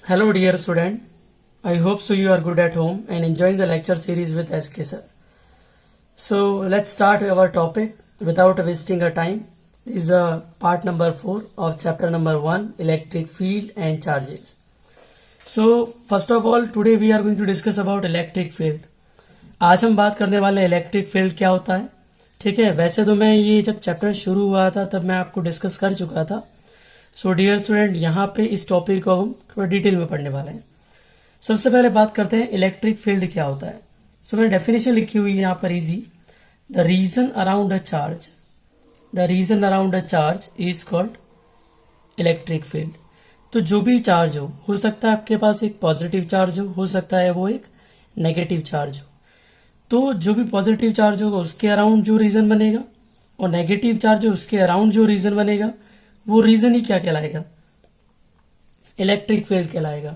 Hello dear student, I hope so you are good at home and enjoying the lecture series with SK sir. So let's start our topic without wasting our time. This is part number 4 of chapter number 1, electric field and charges. So first of all, today we are going to discuss about electric field. आज हम बात करने वाले हैं electric field क्या होता है. ठीक है, वैसे तो मैं ये जब चैप्टर शुरू हुआ था तब मैं आपको डिस्कस कर चुका था. सो डियर स्टूडेंट, यहाँ पे इस टॉपिक को हम थोड़ा डिटेल में पढ़ने वाले हैं. सबसे पहले बात करते हैं इलेक्ट्रिक फील्ड क्या होता है. सो मैंने डेफिनेशन लिखी हुई है यहाँ पर easy. The region around a charge is called electric field. तो जो भी चार्ज हो सकता है आपके पास एक पॉजिटिव चार्ज हो सकता है वो एक नेगेटिव चार्ज हो. तो जो भी पॉजिटिव चार्ज होगा उसके अराउंड जो रीजन बनेगा और नेगेटिव चार्ज हो उसके अराउंड जो रीजन बनेगा वो रीजन ही क्या कहलाएगा, इलेक्ट्रिक फील्ड कहलाएगा.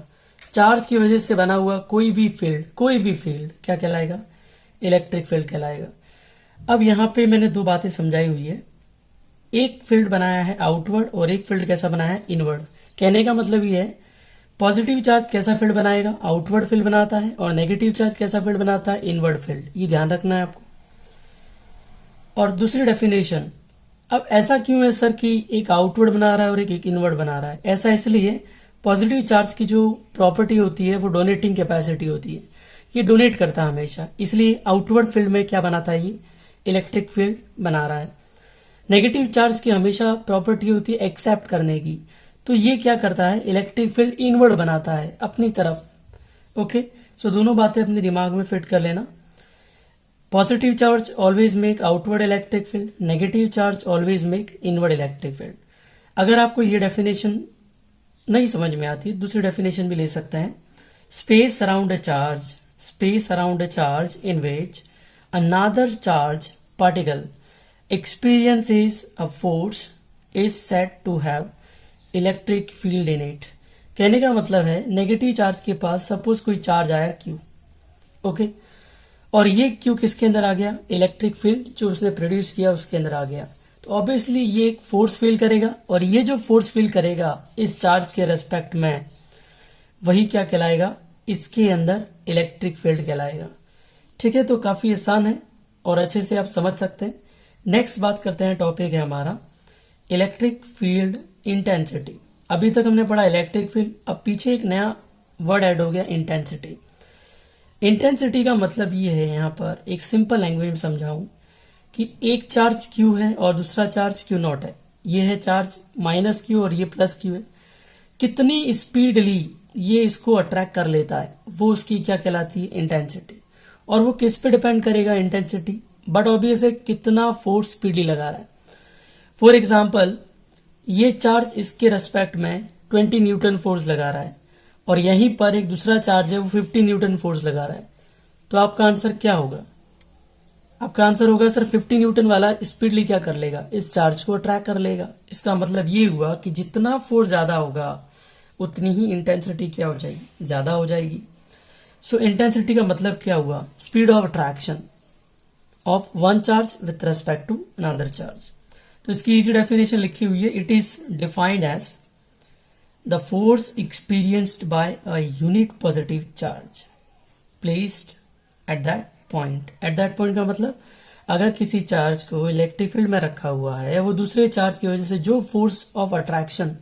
चार्ज की वजह से बना हुआ कोई भी फील्ड क्या कहलाएगा, इलेक्ट्रिक फील्ड कहलाएगा. अब यहाँ पे मैंने दो बातें समझाई हुई है. एक फील्ड बनाया है आउटवर्ड और एक फील्ड कैसा बनाया है, इनवर्ड. कहने का मतलब ये है पॉजिटिव चार्ज कैसा फील्ड बनाएगा, आउटवर्ड फील्ड बनाता है, और नेगेटिव चार्ज कैसा फील्ड बनाता है, इनवर्ड फील्ड. ये ध्यान रखना है आपको. और दूसरी डेफिनेशन, अब ऐसा क्यों है सर कि एक आउटवर्ड बना रहा है और एक इनवर्ड बना रहा है. ऐसा इसलिए पॉजिटिव चार्ज की जो प्रॉपर्टी होती है वो डोनेटिंग कैपेसिटी होती है, ये डोनेट करता है हमेशा, इसलिए आउटवर्ड फील्ड में क्या बनाता है, ये इलेक्ट्रिक फील्ड बना रहा है. नेगेटिव चार्ज की हमेशा प्रॉपर्टी होती है एक्सेप्ट करने की, तो ये क्या करता है, इलेक्ट्रिक फील्ड इनवर्ड बनाता है अपनी तरफ. ओके, सो दोनों बातें अपने दिमाग में फिट कर लेना. Positive charge always make outward electric field, negative charge always make inward electric field. अगर आपको ये डेफिनेशन नहीं समझ में आती दूसरी डेफिनेशन भी ले सकते हैं. Space around a charge in which another charge particle experiences a force is said to have electric field in it. कहने का मतलब है नेगेटिव चार्ज के पास सपोज कोई चार्ज आया क्यू, ओके, और ये क्यू किसके अंदर आ गया, इलेक्ट्रिक फील्ड जो उसने प्रोड्यूस किया उसके अंदर आ गया. तो ऑब्वियसली ये एक फोर्स फील करेगा, और ये जो फोर्स फील करेगा इस चार्ज के रेस्पेक्ट में वही क्या कहलाएगा, इसके अंदर इलेक्ट्रिक फील्ड कहलाएगा. ठीक है, तो काफी आसान है और अच्छे से आप समझ सकते हैं. नेक्स्ट बात करते हैं, टॉपिक है हमारा इलेक्ट्रिक फील्ड इंटेंसिटी. अभी तक हमने पढ़ा इलेक्ट्रिक फील्ड, अब पीछे एक नया वर्ड ऐड हो गया, इंटेंसिटी. इंटेंसिटी का मतलब ये है, यहाँ पर एक सिंपल लैंग्वेज में समझाऊं कि एक चार्ज क्यू है और दूसरा चार्ज क्यू नॉट है. ये है चार्ज माइनस क्यू और ये प्लस क्यू है. कितनी स्पीडली ये इसको अट्रैक्ट कर लेता है वो उसकी क्या कहलाती है, इंटेंसिटी. और वो किस पे डिपेंड करेगा इंटेंसिटी, बट ऑब्वियस है कितना फोर्स स्पीडली लगा रहा है. फॉर एग्जाम्पल ये चार्ज इसके रेस्पेक्ट में 20 न्यूटन फोर्स लगा रहा है और यहीं पर एक दूसरा चार्ज है वो 50 न्यूटन फोर्स लगा रहा है. तो आपका आंसर क्या होगा, आपका आंसर होगा सर 50 न्यूटन वाला स्पीडली क्या कर लेगा, इस चार्ज को अट्रैक्ट कर लेगा. इसका मतलब ये हुआ कि जितना फोर्स ज्यादा होगा उतनी ही इंटेंसिटी क्या हो जाएगी, ज्यादा हो जाएगी. सो इंटेंसिटी का मतलब क्या हुआ, speed of attraction of one charge with respect to another charge. तो इसकी इजी डेफिनेशन लिखी हुई है. It is defined as the force experienced by a unit positive charge placed at that point. At that point का मतलब अगर किसी charge को इलेक्ट्रिक फील्ड में रखा हुआ है, वो दूसरे चार्ज की वजह से जो फोर्स ऑफ अट्रैक्शन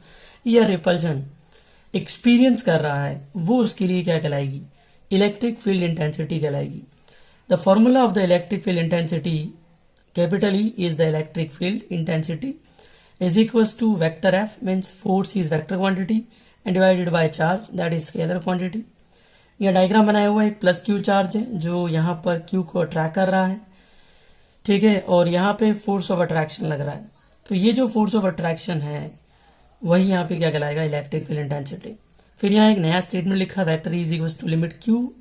या रिपल्जन एक्सपीरियंस कर रहा है वो उसके लिए क्या कहलाएगी, इलेक्ट्रिक फील्ड इंटेंसिटी कहलाएगी. The formula of the electric field intensity, capital E, is the electric field intensity is equals to vector F, means force is vector quantity and divided by charge, that is scalar quantity. यह diagram बनाया हुआ है, एक plus Q charge है जो यहाँ पर Q को अट्रैक्ट कर रहा है, ठीक है, और यहाँ पे फोर्स ऑफ अट्रैक्शन लग रहा है. तो ये जो फोर्स ऑफ अट्रैक्शन है वही यहाँ पे क्या कहलाएगा, इलेक्ट्रिक फील्ड इंटेंसिटी. फिर यहाँ एक नया स्टेटमेंट लिखा, vector is equals to limit Q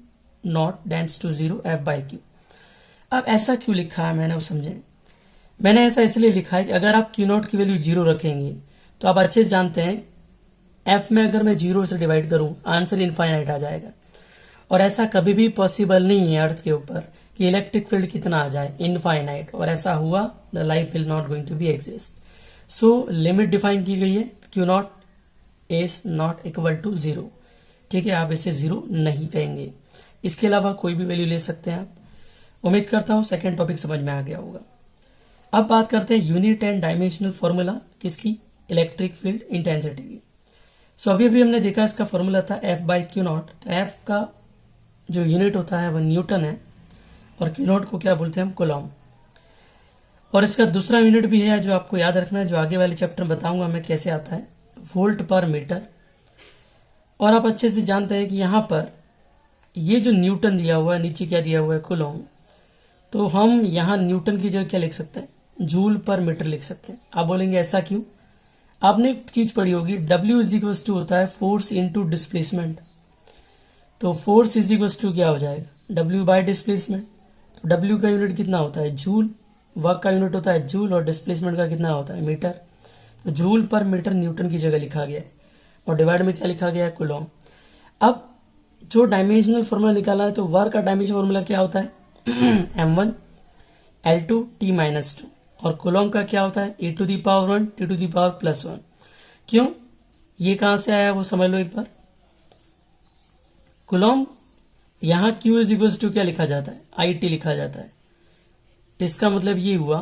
naught tends to 0 F by Q. अब ऐसा क्यों लिखा है मैंने, वो समझे. मैंने ऐसा इसलिए लिखा है कि अगर आप क्यू नॉट की वैल्यू 0 रखेंगे तो आप अच्छे से जानते हैं एफ में अगर मैं 0 से डिवाइड करूं आंसर इनफाइनाइट आ जाएगा. और ऐसा कभी भी पॉसिबल नहीं है अर्थ के ऊपर कि इलेक्ट्रिक फील्ड कितना आ जाए, इनफाइनाइट. और ऐसा हुआ the life will not going to be exist. So limit define की गई है, Q naught is not equal to 0. ठीक है, आप इसे 0 नहीं कहेंगे। इसके अलावा कोई भी वैल्यू ले सकते हैं आप। उम्मीद करता हूं सेकेंड टॉपिक समझ में आ गया होगा। अब बात करते हैं यूनिट एंड डायमेंशनल फॉर्मूला किसकी, इलेक्ट्रिक फील्ड इंटेंसिटी की। सो अभी अभी हमने देखा इसका फॉर्मूला था F/Q0। तो F का जो यूनिट होता है वह न्यूटन है और Q0 को क्या बोलते हैं हम, कूलॉम। और इसका दूसरा यूनिट भी है जो आपको याद रखना है, जो आगे वाले चैप्टर में बताऊंगा मैं कैसे आता है, वोल्ट पर मीटर। और आप अच्छे से जानते हैं कि यहां पर ये जो न्यूटन दिया हुआ है, नीचे क्या दिया हुआ है, कूलॉम। तो हम यहां न्यूटन की जगह क्या लिख सकते हैं, जूल पर मीटर लिख सकते हैं। आप बोलेंगे ऐसा क्यों, आपने एक चीज पढ़ी होगी, W इज इक्वल टू होता है फोर्स इनटू डिस्प्लेसमेंट। तो फोर्स इज इक्वल टू क्या हो जाएगा, W बाय डिस्प्लेसमेंट। तो W का यूनिट कितना होता है, जूल। वर्क का यूनिट होता है जूल और डिस्प्लेसमेंट का कितना होता है, मीटर। तो जूल पर मीटर न्यूटन की जगह लिखा गया है और डिवाइड में क्या लिखा गया है, कूलॉम। अब जो डायमेंशनल फॉर्मूला निकाला है, तो वर्क का डायमेंशनल फॉर्मूला क्या होता है m1 L2 T-2। और कूलॉम का क्या होता है e⁻⁴ T⁻+1। क्यों, ये कहां से आया वो समझ लो एक बार। कूलॉम यहां Q इज इक्वल टू क्या लिखा जाता है, IT लिखा जाता है। इसका मतलब ये हुआ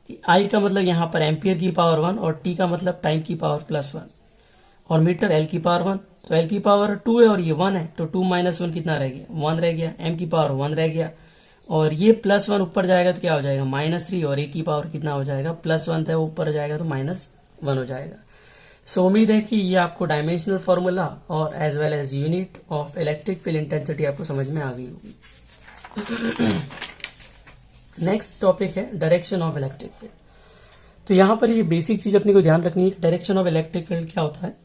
कि I का मतलब यहां पर एम्पियर की पावर 1 और T का मतलब टाइम की पावर +1 और मीटर L की पावर 1। तो L की पावर 2 है और ये 1 है, तो 2 - 1 कितना रह गया, 1 रह गया। M की पावर 1 रह गया और ये +1 ऊपर जाएगा तो क्या हो जाएगा, -3। और A की पावर कितना हो जाएगा, +1 था, ऊपर जाएगा तो -1 हो जाएगा। सो उम्मीद है कि ये आपको डायमेंशनल फॉर्मूला और as well as unit of electric field intensity आपको समझ में आ गई होगी। नेक्स्ट टॉपिक है डायरेक्शन ऑफ इलेक्ट्रिक फील्ड। तो यहां पर ये बेसिक चीज अपने को ध्यान रखनी है कि डायरेक्शन ऑफ इलेक्ट्रिक फील्ड क्या होता है।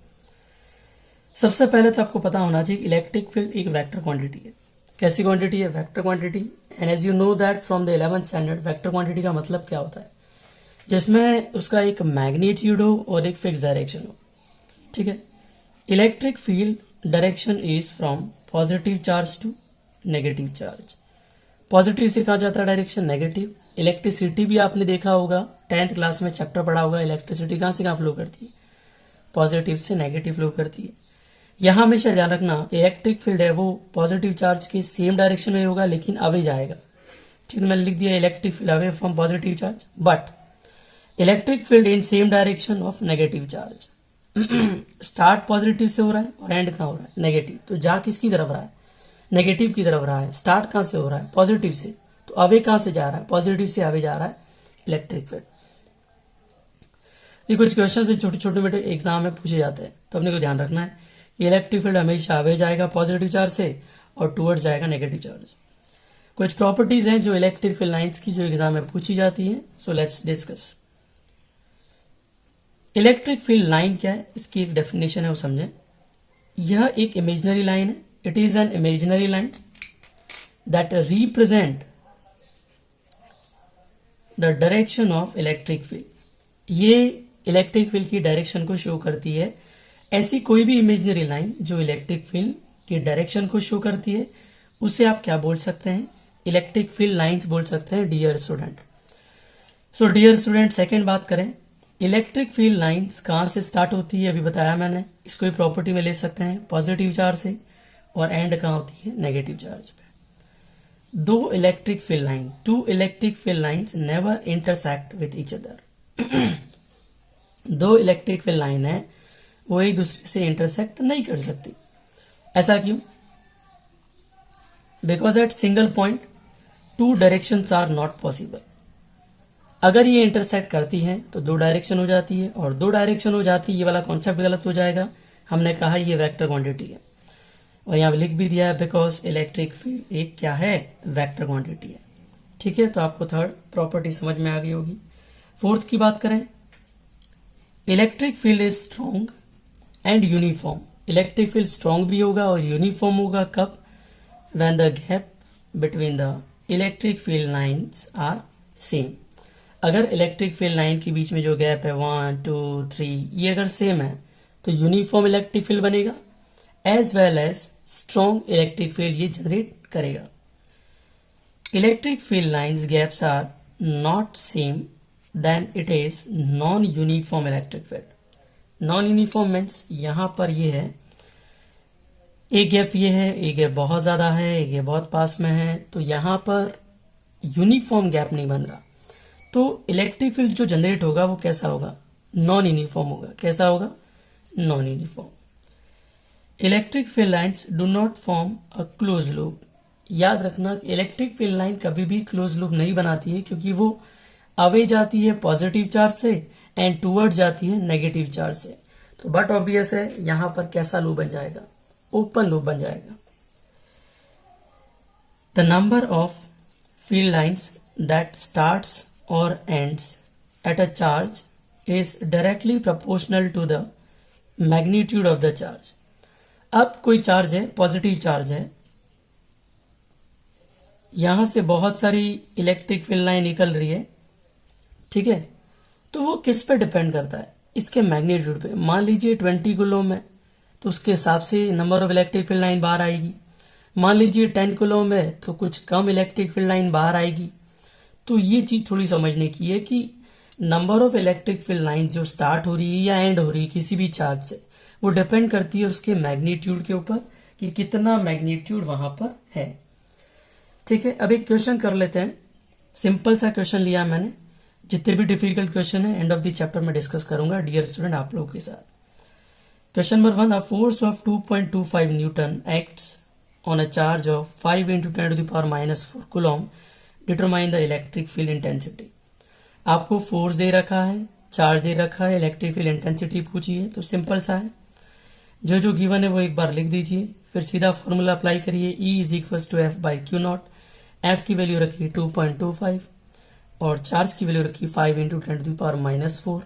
सबसे पहले तो आपको पता होना चाहिए इलेक्ट्रिक फील्ड एक वेक्टर क्वांटिटी है। कैसी क्वांटिटी है, vector quantity. And as you know that from the 11th standard, vector quantity का मतलब क्या होता है, जिसमें उसका एक मैग्नीट्यूड हो और एक फिक्स डायरेक्शन हो। ठीक है, electric field direction is from positive charge to negative charge. Positive से कहा जाता है डायरेक्शन नेगेटिव। इलेक्ट्रिसिटी भी आपने देखा होगा 10th क्लास में चैप्टर पढ़ा होगा, इलेक्ट्रिसिटी कहां से कहां फ्लो करती है, पॉजिटिव से नेगेटिव फ्लो करती है। यहां हमेशा ध्यान रखना इलेक्ट्रिक फील्ड है वो पॉजिटिव चार्ज के सेम डायरेक्शन में होगा लेकिन अवे जाएगा। ठीक है, मैंने लिख दिया electric field away from positive charge, but electric field in same direction of negative charge. Start positive से हो रहा है और एंड कहां हो रहा है, नेगेटिव। तो जा किसकी तरफ रहा है, नेगेटिव की तरफ रहा है। स्टार्ट कहां से हो रहा है, पॉजिटिव से। तो अवे कहां से जा रहा है, पॉजिटिव से अवे जा रहा है इलेक्ट्रिक फील्ड। ये कुछ क्वेश्चन से छोटे छोटे मोटे एग्जाम में पूछे जाते हैं, तो अपने को ध्यान रखना है इलेक्ट्रिक फील्ड हमेशा अवे जाएगा पॉजिटिव चार्ज से और टूवर्ड्स जाएगा नेगेटिव चार्ज। कुछ प्रॉपर्टीज हैं जो इलेक्ट्रिक फील्ड लाइंस की जो एग्जाम में पूछी जाती हैं। So let's discuss. Electric field line क्या है, इसकी एक डेफिनेशन है वो समझें। यह एक इमेजिनरी लाइन है। It is an imaginary line that represent the direction of electric field. ये इलेक्ट्रिक फील्ड की डायरेक्शन को शो करती है। ऐसी कोई भी इमेजिनरी लाइन जो इलेक्ट्रिक फील्ड की डायरेक्शन को शो करती है उसे आप क्या बोल सकते हैं, इलेक्ट्रिक फील्ड लाइंस बोल सकते हैं dear student. So dear student, second बात करें, इलेक्ट्रिक फील्ड लाइंस कहां से स्टार्ट होती है, अभी बताया मैंने। इसको प्रॉपर्टी में ले सकते हैं पॉजिटिव चार्ज से और एंड कहां होती है, नेगेटिव चार्ज पे। दो electric field line, two electric field lines never intersect with each other. दो इलेक्ट्रिक फील्ड लाइन है वो एक दूसरे से इंटरसेक्ट नहीं कर सकती। ऐसा क्यों, because at single point two directions are not possible. अगर ये इंटरसेक्ट करती हैं तो दो डायरेक्शन हो जाती है, और दो डायरेक्शन हो जाती है ये वाला कॉन्सेप्ट गलत हो जाएगा। हमने कहा ये वेक्टर क्वांटिटी है और यहां लिख भी दिया है बिकॉज इलेक्ट्रिक फील्ड एक क्या है, वेक्टर क्वांटिटी है। ठीक है, तो आपको थर्ड प्रॉपर्टी समझ में आ गई होगी। फोर्थ की बात करें, electric field is strong and uniform. Electric field strong भी होगा और यूनिफॉर्म होगा कब, when the gap between the electric field lines are same. अगर इलेक्ट्रिक फील्ड लाइन के बीच में जो गैप है 1 2 3 ये अगर सेम है तो यूनिफॉर्म इलेक्ट्रिक फील्ड बनेगा, as well as strong electric field ये जनरेट करेगा। Electric field lines gaps are not same then it is non uniform electric field. Non uniform means यहां पर ये है एक गैप ये है, एक गैप बहुत ज्यादा है, एक गैप बहुत पास में है, तो यहां पर यूनिफॉर्म गैप नहीं बन रहा। तो इलेक्ट्रिक फील्ड जो जनरेट होगा वो कैसा होगा? नॉन यूनिफॉर्म होगा। कैसा होगा? Non uniform. Electric field lines do not form a close loop. याद रखना, इलेक्ट्रिक फील्ड लाइन कभी भी क्लोज लूप नहीं बनाती है, क्योंकि वो अवे जाती है पॉजिटिव चार्ज से एंड टूवर्ड जाती है नेगेटिव चार्ज से। तो बट ऑब्वियस है, यहां पर कैसा लूप बन जाएगा? ओपन लूप बन जाएगा। The number of field lines that starts और ends at a charge is directly proportional to the magnitude of the charge. अब कोई चार्ज है, पॉजिटिव चार्ज है, यहां से बहुत सारी इलेक्ट्रिक फील्ड लाइन निकल रही है, ठीक है। तो वो किस पे डिपेंड करता है? इसके मैग्नीट्यूड पे। मान लीजिए 20 कूलम है, तो उसके हिसाब से number of electric field line बाहर आएगी। मान लीजिए 10 कूलम है, तो कुछ कम इलेक्ट्रिक फील्ड लाइन बाहर आएगी। तो ये चीज थोड़ी समझने की है कि number of electric field line जो स्टार्ट हो रही है या एंड हो रही है किसी भी चार्ज से, वो डिपेंड करती है उसके मैग्नीट्यूड के ऊपर कि कितना मैग्नीट्यूड वहां पर है। ठीक है, अब एक क्वेश्चन कर लेते हैं। सिंपल सा क्वेश्चन लिया मैंने। जितने भी डिफिकल्ट क्वेश्चन है एंड ऑफ द चैप्टर में डिस्कस करूंगा डियर स्टूडेंट आप लोगों के साथ। Question number 1, a force of 2.25 Newton acts on a charge of 5 × 10⁻⁻⁴ coulomb, determine the electric field intensity. आपको फोर्स दे रखा है, चार्ज दे रखा है, इलेक्ट्रिक फील्ड इंटेंसिटी पूछी है। तो सिंपल सा है, जो जो गिवन है वो एक बार लिख दीजिए, फिर सीधा फॉर्मूला अप्लाई करिए। E = F/Q0। F की वैल्यू रखी 2.25 और चार्ज की वैल्यू रखी 5 × 10⁻⁴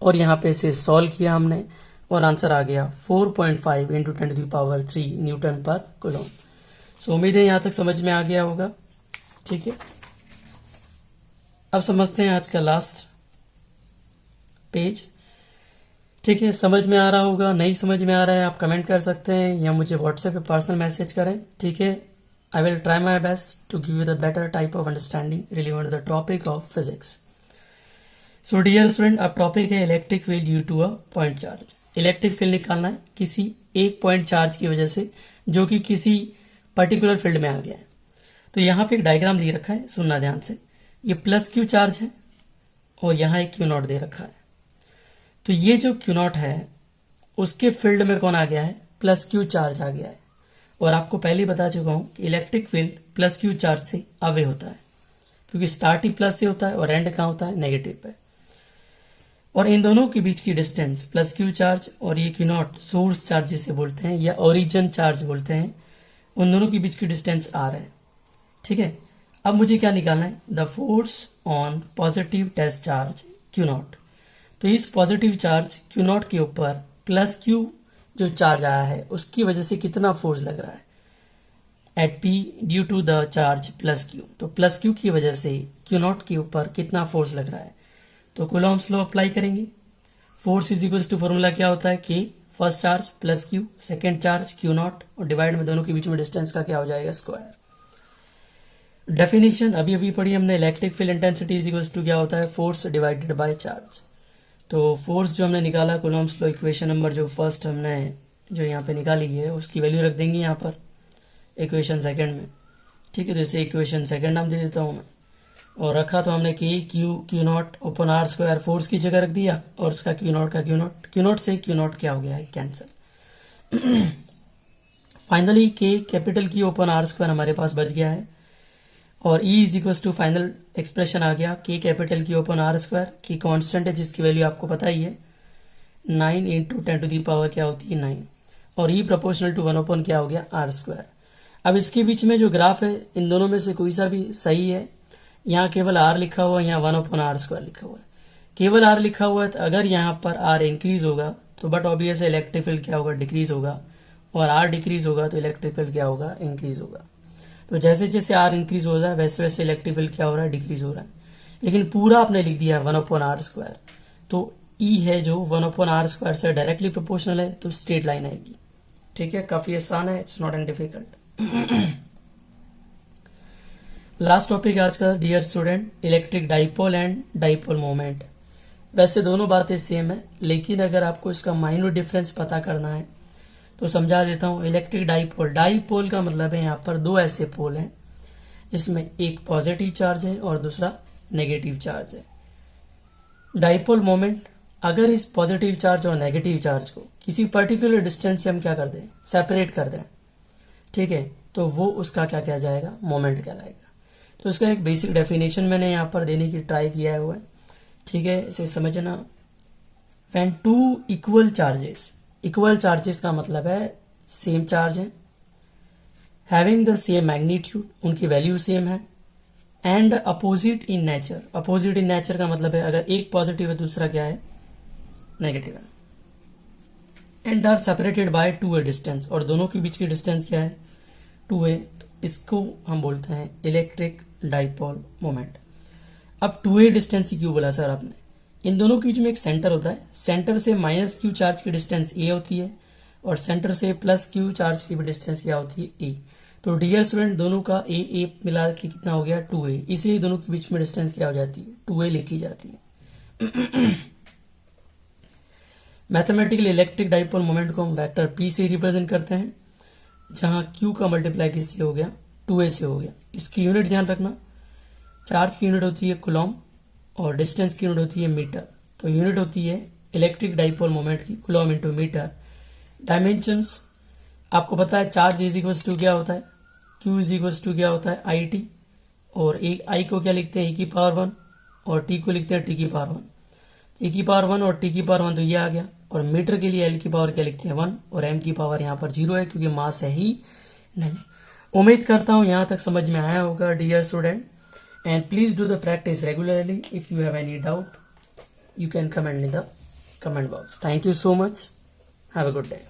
और यहाँ पे इसे सॉल्व किया हमने और आंसर आ गया 4.5 × 10⁻³ न्यूटन पर कूलम। सो उम्मीद है यहाँ तक समझ में आ गया होगा। ठीक है, अब समझते हैं आज का लास्ट पेज। ठीक है, समझ में आ रहा होगा, नहीं समझ में आ रहा है आप कमेंट कर सकते हैं या मुझे व्हाट्सएप पे पर्सनल मैसेज करें। ठीक है, I will try my best to give you the better type of understanding relevant the topic of physics. So dear student, अब टॉपिक है electric field due to a point charge. Electric field निकालना है किसी एक point charge की वजह से जो कि किसी पर्टिकुलर फील्ड में आ गया है। तो यहाँ पे एक डायग्राम ले रखा है, सुनना ध्यान से। ये +Q चार्ज है और यहाँ एक Q0 दे रखा है। तो ये जो Q0 है उसके फील्ड में कौन आ गया है? +Q चार्ज आ गया है। और आपको पहले ही बता चुका हूं कि इलेक्ट्रिक फील्ड +Q चार्ज से अवे होता है, क्योंकि स्टार्ट ही प्लस से होता है और एंड कहाँ होता है? नेगेटिव पे। और इन दोनों के बीच की डिस्टेंस +Q चार्ज और ये Q0 सोर्स चार्ज जिसे बोलते हैं या ओरिजिन चार्ज बोलते हैं, उन दोनों के बीच की डिस्टेंस R है। ठीक है, अब मुझे क्या निकालना है? The force on positive test charge Q0। तो इस पॉजिटिव चार्ज Q0 के ऊपर +Q जो चार्ज आया है उसकी वजह से कितना फोर्स लग रहा है at P due to the charge +Q। तो +Q की वजह से Q0 के ऊपर कितना फोर्स लग रहा है? तो कूलॉम्स लॉ अप्लाई करेंगे। Force is equal to formula क्या होता है? K first charge +Q second charge Q0 और डिवाइड में दोनों के बीच में डिस्टेंस का क्या हो जाएगा? स्क्वायर। डेफिनेशन अभी अभी पढ़ी हमने, electric field intensity is equal to क्या होता है? Force divided by charge. तो फोर्स जो हमने निकाला कूलॉम्स लॉ इक्वेशन नंबर जो फर्स्ट हमने जो यहाँ पे निकाली है उसकी वैल्यू रख देंगे यहाँ पर इक्वेशन सेकंड में। ठीक है, तो इसे इक्वेशन सेकंड नाम दे देता हूँ मैं। और रखा तो हमने Q0/R², फोर्स की जगह रख दिया और इसका Q0 का Q0 से Q0 क्या हो गया है? Cancel. Finally K capital Q/R² हमारे पास बच गया है और E is equal to final expression आ गया K कैपिटल Q/R²। की कांस्टेंट है जिसकी वैल्यू आपको पता ही है 9 × 10⁻⁴ क्या होती है? 9 और E प्रोपोर्शनल टू 1/, क्या हो गया? R²। अब इसके बीच में जो ग्राफ है इन दोनों में से कोई सा भी सही है। यहाँ केवल R लिखा हुआ है, यहाँ 1/R² लिखा हुआ है। केवल R लिखा हुआ है तो अगर यहाँ पर R इंक्रीज होगा तो बट ऑब्वियस इलेक्ट्रिक फील्ड क्या होगा? डिक्रीज होगा। और R डिक्रीज होगा तो इलेक्ट्रिक फील्ड क्या होगा? इंक्रीज होगा। तो जैसे जैसे R इंक्रीज हो रहा है वैसे वैसे इलेक्ट्रिक फील्ड क्या हो रहा है? डिक्रीज हो रहा है। लेकिन पूरा आपने लिख दिया है 1/R²। तो E है जो 1/R² से डायरेक्टली प्रोपोर्शनल है, तो स्ट्रेट लाइन आएगी। ठीक है, काफी आसान है, it's not an difficult. Last topic आज का dear student, electric dipole and dipole moment. वैसे दोनों बातें सेम है, लेकिन अगर आपको इसका माइन्यूट डिफरेंस पता करना है तो समझा देता हूं। इलेक्ट्रिक डाइपोल, डाइपोल का मतलब है यहाँ पर दो ऐसे पोल हैं जिसमें एक पॉजिटिव चार्ज है और दूसरा नेगेटिव चार्ज है। डाइपोल मोमेंट, अगर इस पॉजिटिव चार्ज और नेगेटिव चार्ज को किसी पर्टिकुलर डिस्टेंस से हम क्या कर दें, सेपरेट कर दें, ठीक है, तो वो उसका क्या किया जाएगा, मोमेंट कहलाएगा। तो इसका एक बेसिक डेफिनेशन मैंने यहाँ पर देने की ट्राई किया हुआ है, ठीक है, इसे समझना। व्हेन टू इक्वल चार्जेस का मतलब है सेम चार्ज है, हैविंग द सेम मैग्नीट्यूड, उनकी वैल्यू सेम है, and opposite in nature, opposite in nature का मतलब है अगर एक पॉजिटिव है दूसरा क्या है, नेगेटिव है, and are separated by 2a distance, और दोनों के बीच की डिस्टेंस क्या है, 2a, इसको हम बोलते हैं इलेक्ट्रिक डाइपोल मोमेंट। अब 2a डिस्टेंस ही क्यों बोला सर आपने, इन दोनों के बीच में एक सेंटर होता है, सेंटर से माइनस क्यू चार्ज की डिस्टेंस a होती है और सेंटर से प्लस क्यू चार्ज की भी डिस्टेंस क्या होती है, a। तो डियर स्टूडेंट, दोनों का a मिला के कितना हो गया, 2a, इसलिए दोनों के बीच में डिस्टेंस क्या हो जाती है, 2a लिखी जाती है। मैथमेटिकली इलेक्ट्रिक डाइपोल मोमेंट को हम वेक्टर p से रिप्रेजेंट करते हैं, जहां q का मल्टीप्लाई किससे हो गया, 2a से हो गया। इसकी यूनिट ध्यान रखना, चार्ज की यूनिट होती है कूलॉम और डिस्टेंस की यूनिट होती है मीटर। तो यूनिट होती है इलेक्ट्रिक डाइपोल मोमेंट की कूलॉम इंटू मीटर। डायमेंशंस आपको पता है, चार्ज इज इक्वल्स टू क्या होता है, q इज इक्वल्स टू क्या होता है, IT, और एक I को क्या लिखते हैं, e की पावर 1, और t को लिखते हैं t की पावर 1। e की पावर 1 और t की पावर 1 तो ये आ गया, और मीटर के लिए l की पावर क्या लिखते हैं, 1, और m की पावर यहाँ पर 0 है क्योंकि मास है ही नहीं। उम्मीद करता हूँ यहाँ तक समझ में आया होगा dear student, and please do the practice regularly. If you have any doubt you can comment in the comment box. Thank you so much. Have a good day.